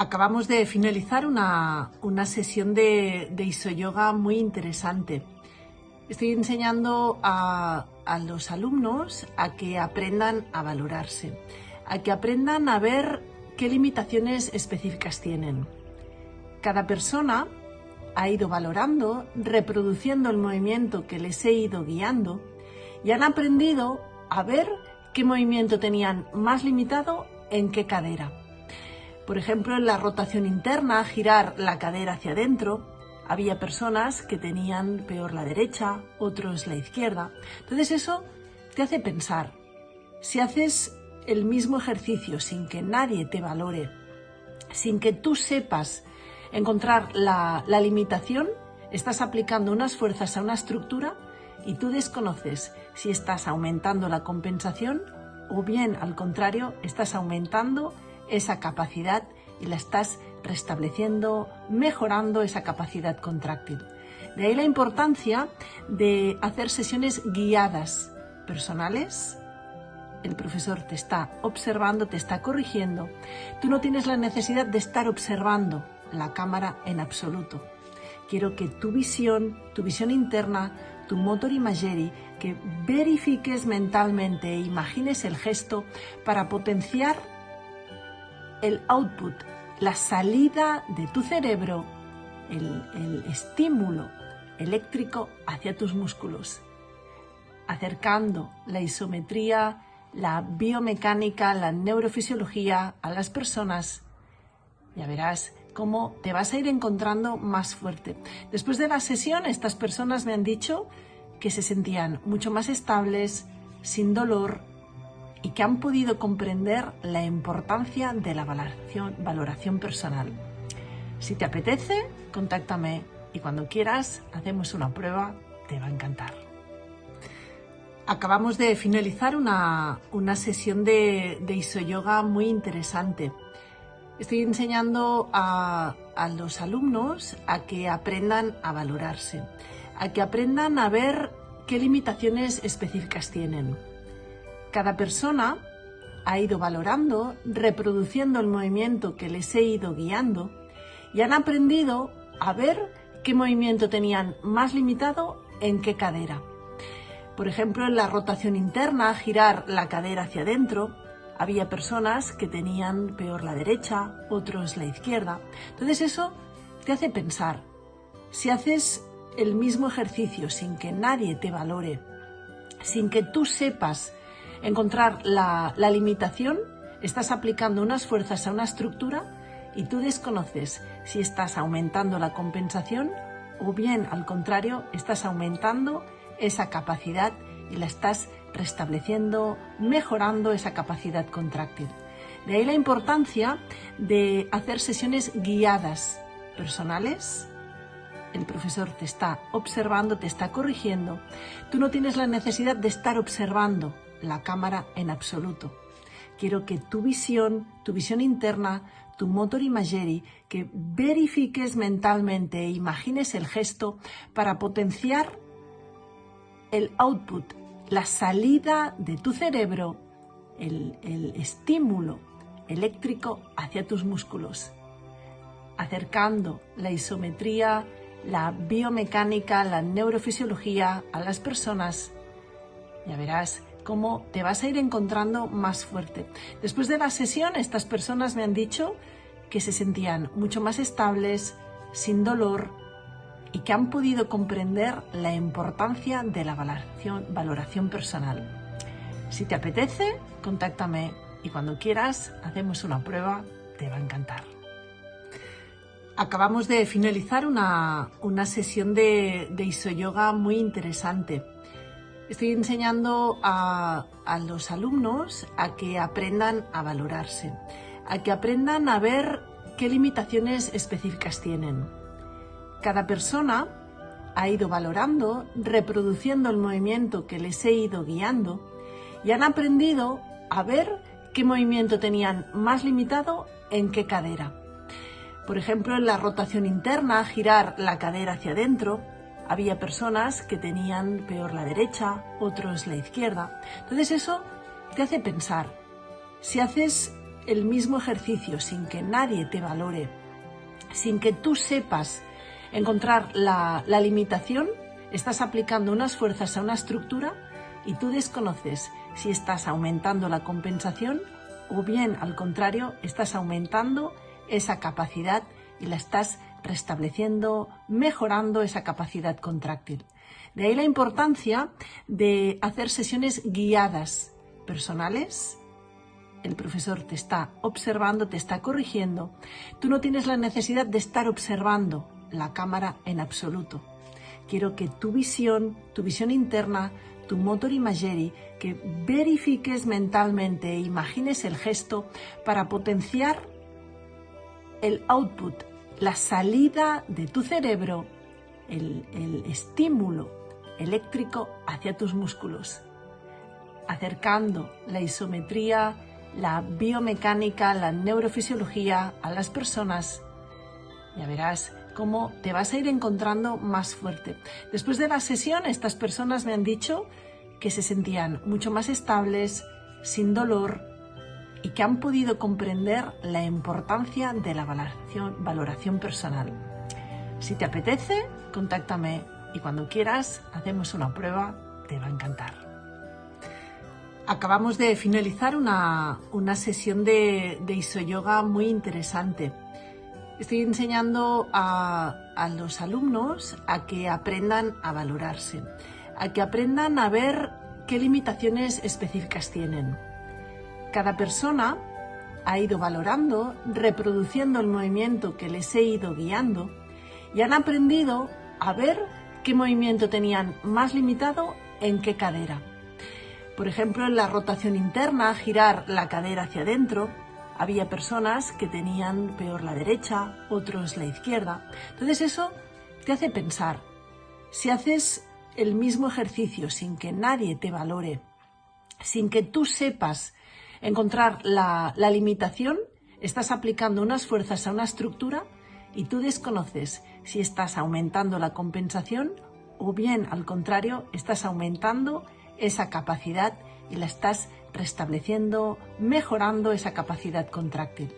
Acabamos de finalizar una sesión de Iso-Yoga muy interesante. Estoy enseñando a los alumnos a que aprendan a valorarse, a que aprendan a ver qué limitaciones específicas tienen. Cada persona ha ido valorando, reproduciendo el movimiento que les he ido guiando y han aprendido a ver qué movimiento tenían más limitado en qué cadera. Por ejemplo, en la rotación interna, girar la cadera hacia adentro, había personas que tenían peor la derecha, otros la izquierda. Entonces eso te hace pensar, si haces el mismo ejercicio sin que nadie te valore, sin que tú sepas encontrar la limitación, estás aplicando unas fuerzas a una estructura y tú desconoces si estás aumentando la compensación o bien, al contrario, estás aumentando esa capacidad y la estás restableciendo, mejorando esa capacidad contráctil. De ahí la importancia de hacer sesiones guiadas, personales. El profesor te está observando, te está corrigiendo. Tú no tienes la necesidad de estar observando la cámara en absoluto. Quiero que tu visión interna, tu motor imagery, que verifiques mentalmente e imagines el gesto para potenciar el output, la salida de tu cerebro, el estímulo eléctrico hacia tus músculos, acercando la isometría, la biomecánica, la neurofisiología a las personas. Ya verás cómo te vas a ir encontrando más fuerte. Después de la sesión, estas personas me han dicho que se sentían mucho más estables, sin dolor, y que han podido comprender la importancia de la valoración personal. Si te apetece, contáctame y cuando quieras hacemos una prueba, te va a encantar. Acabamos de finalizar una sesión de Iso-Yoga muy interesante. Estoy enseñando a los alumnos a que aprendan a valorarse, a que aprendan a ver qué limitaciones específicas tienen. Cada persona ha ido valorando, reproduciendo el movimiento que les he ido guiando y han aprendido a ver qué movimiento tenían más limitado en qué cadera. Por ejemplo, en la rotación interna, girar la cadera hacia adentro, había personas que tenían peor la derecha, otros la izquierda. Entonces eso te hace pensar, si haces el mismo ejercicio sin que nadie te valore, sin que tú sepas encontrar la limitación, estás aplicando unas fuerzas a una estructura y tú desconoces si estás aumentando la compensación o bien, al contrario, estás aumentando esa capacidad y la estás restableciendo, mejorando esa capacidad contráctil. De ahí la importancia de hacer sesiones guiadas, personales. El profesor te está observando, te está corrigiendo. Tú no tienes la necesidad de estar observando la cámara en absoluto. Quiero que tu visión interna, tu motor imagery, que verifiques mentalmente e imagines el gesto para potenciar el output, la salida de tu cerebro, el estímulo eléctrico hacia tus músculos, acercando la isometría, la biomecánica, la neurofisiología a las personas. Ya verás cómo te vas a ir encontrando más fuerte. Después de la sesión, estas personas me han dicho que se sentían mucho más estables, sin dolor, y que han podido comprender la importancia de la valoración personal. Si te apetece, contáctame y cuando quieras hacemos una prueba, te va a encantar. Acabamos de finalizar una sesión de Iso-Yoga muy interesante. Estoy enseñando a los alumnos a que aprendan a valorarse, a que aprendan a ver qué limitaciones específicas tienen. Cada persona ha ido valorando, reproduciendo el movimiento que les he ido guiando y han aprendido a ver qué movimiento tenían más limitado en qué cadera. Por ejemplo, en la rotación interna, girar la cadera hacia adentro, había personas que tenían peor la derecha, otros la izquierda. Entonces eso te hace pensar, si haces el mismo ejercicio sin que nadie te valore, sin que tú sepas encontrar la limitación, estás aplicando unas fuerzas a una estructura y tú desconoces si estás aumentando la compensación o bien, al contrario, estás aumentando esa capacidad y la estás restableciendo, mejorando esa capacidad contráctil. De ahí la importancia de hacer sesiones guiadas, personales. El profesor te está observando, te está corrigiendo. Tú no tienes la necesidad de estar observando la cámara en absoluto. Quiero que tu visión interna, tu motor imagery, que verifiques mentalmente e imagines el gesto para potenciar el output, la salida de tu cerebro, el estímulo eléctrico hacia tus músculos, acercando la isometría, la biomecánica, la neurofisiología a las personas. Ya verás cómo te vas a ir encontrando más fuerte. Después de la sesión, estas personas me han dicho que se sentían mucho más estables, sin dolor y que han podido comprender la importancia de la valoración personal. Si te apetece, contáctame y cuando quieras hacemos una prueba, te va a encantar. Acabamos de finalizar una sesión de isoyoga muy interesante. Estoy enseñando a los alumnos a que aprendan a valorarse, a que aprendan a ver qué limitaciones específicas tienen. Cada persona ha ido valorando, reproduciendo el movimiento que les he ido guiando y han aprendido a ver qué movimiento tenían más limitado en qué cadera. Por ejemplo, en la rotación interna, girar la cadera hacia adentro, había personas que tenían peor la derecha, otros la izquierda. Entonces eso te hace pensar, si haces el mismo ejercicio sin que nadie te valore, sin que tú sepas encontrar la limitación, estás aplicando unas fuerzas a una estructura y tú desconoces si estás aumentando la compensación o bien, al contrario, estás aumentando esa capacidad y la estás restableciendo, mejorando esa capacidad contráctil.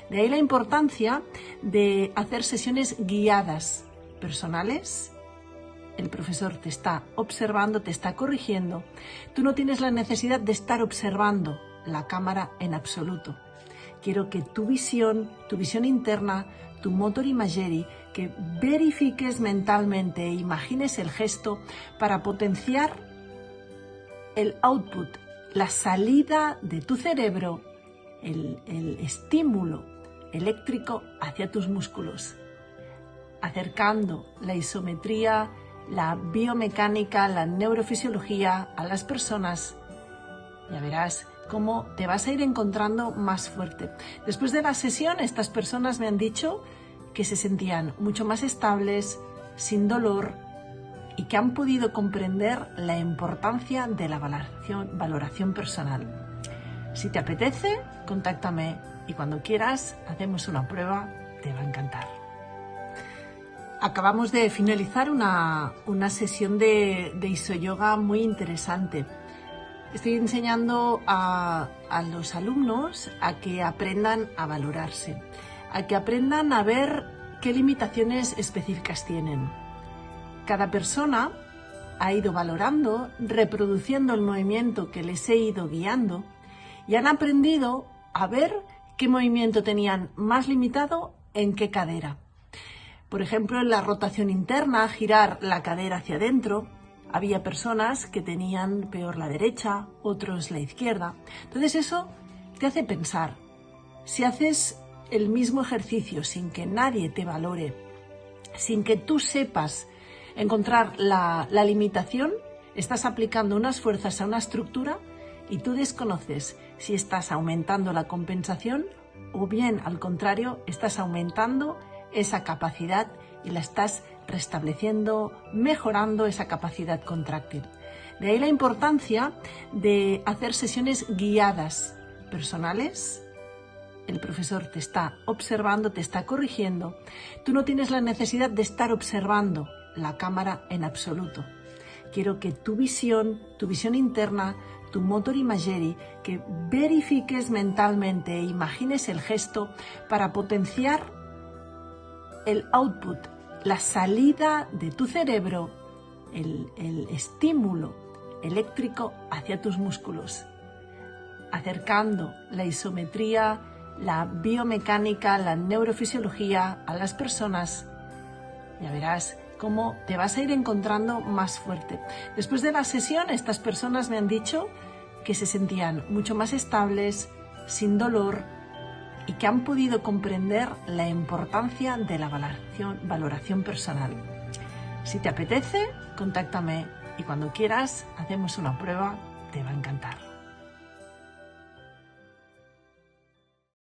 De ahí la importancia de hacer sesiones guiadas, personales. El profesor te está observando, te está corrigiendo. Tú no tienes la necesidad de estar observando la cámara en absoluto. Quiero que tu visión interna, tu motor imagery, que verifiques mentalmente e imagines el gesto para potenciar el output, la salida de tu cerebro, el estímulo eléctrico hacia tus músculos, acercando la isometría, la biomecánica, la neurofisiología a las personas. Ya verás cómo te vas a ir encontrando más fuerte. Después de la sesión, estas personas me han dicho que se sentían mucho más estables, sin dolor y que han podido comprender la importancia de la valoración personal. Si te apetece, contáctame y cuando quieras hacemos una prueba, te va a encantar. Acabamos de finalizar una sesión de isoyoga muy interesante. Estoy enseñando a los alumnos a que aprendan a valorarse, a que aprendan a ver qué limitaciones específicas tienen. Cada persona ha ido valorando, reproduciendo el movimiento que les he ido guiando y han aprendido a ver qué movimiento tenían más limitado en qué cadera. Por ejemplo, en la rotación interna, girar la cadera hacia adentro, había personas que tenían peor la derecha, otros la izquierda. Entonces eso te hace pensar, si haces el mismo ejercicio sin que nadie te valore, sin que tú sepas encontrar la limitación, estás aplicando unas fuerzas a una estructura y tú desconoces si estás aumentando la compensación o bien, al contrario, estás aumentando esa capacidad y la estás restableciendo, mejorando esa capacidad contráctil. De ahí la importancia de hacer sesiones guiadas, personales. El profesor te está observando, te está corrigiendo. Tú no tienes la necesidad de estar observando la cámara en absoluto. Quiero que tu visión interna, tu motor imagery, que verifiques mentalmente e imagines el gesto para potenciar el output, la salida de tu cerebro, el estímulo eléctrico hacia tus músculos, acercando la isometría, la biomecánica, la neurofisiología a las personas. Ya verás cómo te vas a ir encontrando más fuerte. Después de la sesión, estas personas me han dicho que se sentían mucho más estables, sin dolor, y que han podido comprender la importancia de la valoración personal. Si te apetece, contáctame y cuando quieras hacemos una prueba, te va a encantar.